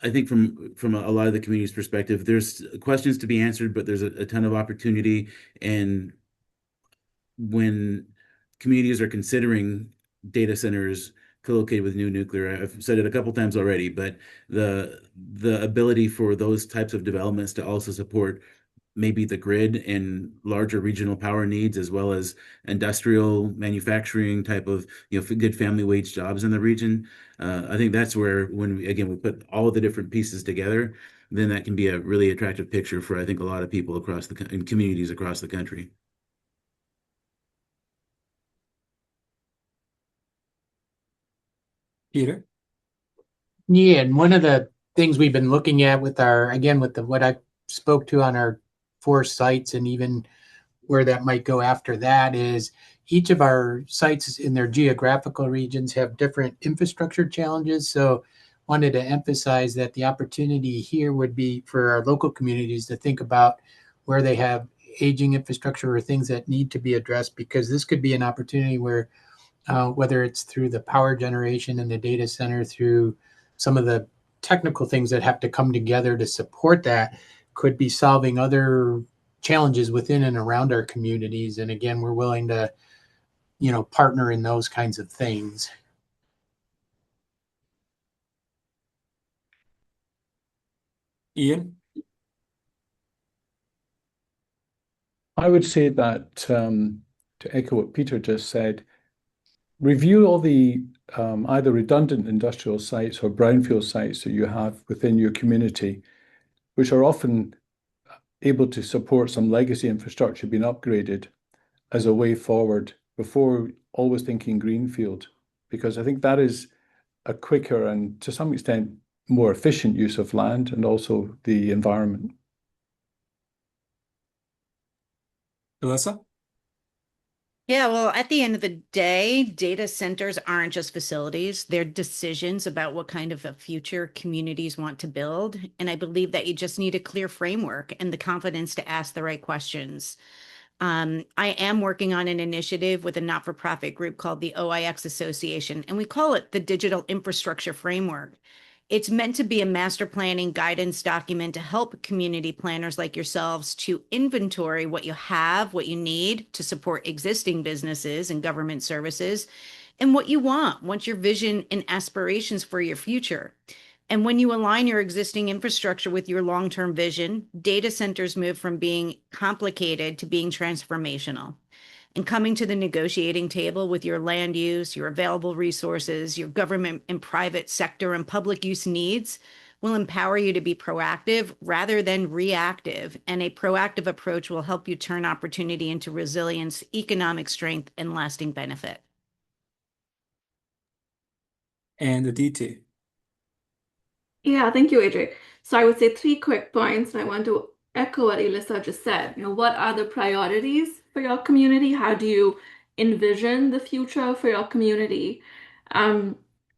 I think from a lot of the community's perspective, there's questions to be answered, but there's a ton of opportunity. And when communities are considering data centers co-located with new nuclear, I've said it a couple times already, but the ability for those types of developments to also support maybe the grid and larger regional power needs, as well as industrial manufacturing type of, good family wage jobs in the region. I think that's where, when we put all of the different pieces together, then that can be a really attractive picture for, I think, a lot of people across in communities across the country. Peter? Yeah, and one of the things we've been looking at with what I spoke to on our 4 sites, and even where that might go after that, is each of our sites in their geographical regions have different infrastructure challenges. So wanted to emphasize that the opportunity here would be for our local communities to think about where they have aging infrastructure or things that need to be addressed, because this could be an opportunity where whether it's through the power generation in the data center, through some of the technical things that have to come together to support that, could be solving other challenges within and around our communities. And again, we're willing to, partner in those kinds of things. Iain? I would say that to echo what Peter just said, review all the either redundant industrial sites or brownfield sites that you have within your community, which are often able to support some legacy infrastructure being upgraded as a way forward before always thinking greenfield, because I think that is a quicker and to some extent more efficient use of land and also the environment. Alyssa? Yeah, well, at the end of the day, data centers aren't just facilities. They're decisions about what kind of a future communities want to build. And I believe that you just need a clear framework and the confidence to ask the right questions. I am working on an initiative with a not-for-profit group called the OIX Association, and we call it the Digital Infrastructure Framework. It's meant to be a master planning guidance document to help community planners like yourselves to inventory what you have, what you need to support existing businesses and government services, and what you want your vision and aspirations for your future. And when you align your existing infrastructure with your long-term vision, data centers move from being complicated to being transformational. And coming to the negotiating table with your land use, your available resources, your government and private sector and public use needs will empower you to be proactive rather than reactive. And a proactive approach will help you turn opportunity into resilience, economic strength, and lasting benefit. And Aditi? Yeah, thank you, AJ. So I would say 3 quick points, and I want to echo what Alyssa just said. What are the priorities for your community? How do you envision the future for your community? And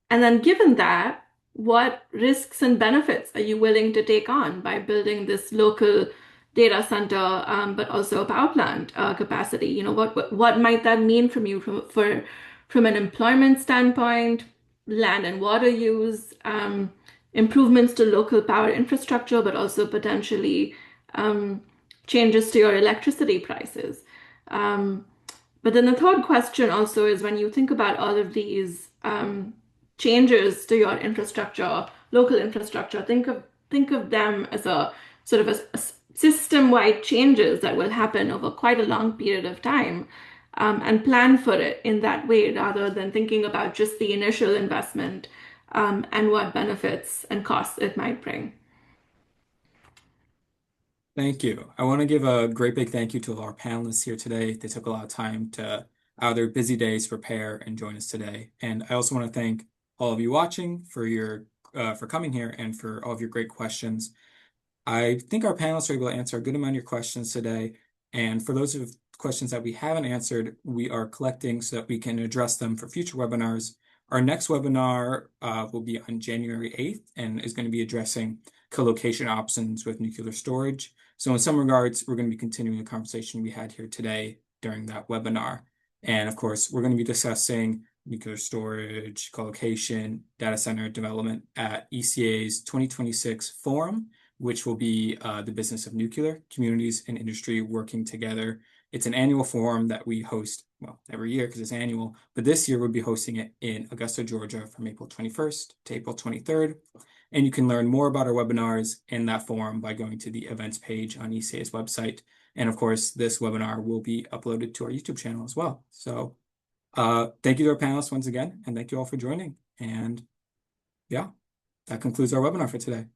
then given that, what risks and benefits are you willing to take on by building this local data center, but also power plant capacity? What might that mean from an employment standpoint, land and water use, improvements to local power infrastructure, but also potentially changes to your electricity prices. But then the third question also is, when you think about all of these changes to your infrastructure, local infrastructure, think of them as a sort of a system-wide changes that will happen over quite a long period of time, and plan for it in that way rather than thinking about just the initial investment, and what benefits and costs it might bring. Thank you. I want to give a great big thank you to our panelists here today. They took a lot of time to, out of their busy days, prepare and join us today. And I also want to thank all of you watching for coming here and for all of your great questions. I think our panelists are able to answer a good amount of your questions today. And for those of questions that we haven't answered, we are collecting so that we can address them for future webinars. Our next webinar will be on January 8th and is going to be addressing co-location options with nuclear storage. So in some regards, we're going to be continuing the conversation we had here today during that webinar. And of course, we're going to be discussing nuclear storage, co-location, data center development at ECA's 2026 forum, which will be the business of nuclear, communities, and industry working together. It's an annual forum that we host, well, every year because it's annual, but this year we'll be hosting it in Augusta, Georgia from April 21st to April 23rd. And you can learn more about our webinars in that forum by going to the events page on ECA's website. And of course, this webinar will be uploaded to our YouTube channel as well. So thank you to our panelists once again, and thank you all for joining. And yeah, that concludes our webinar for today.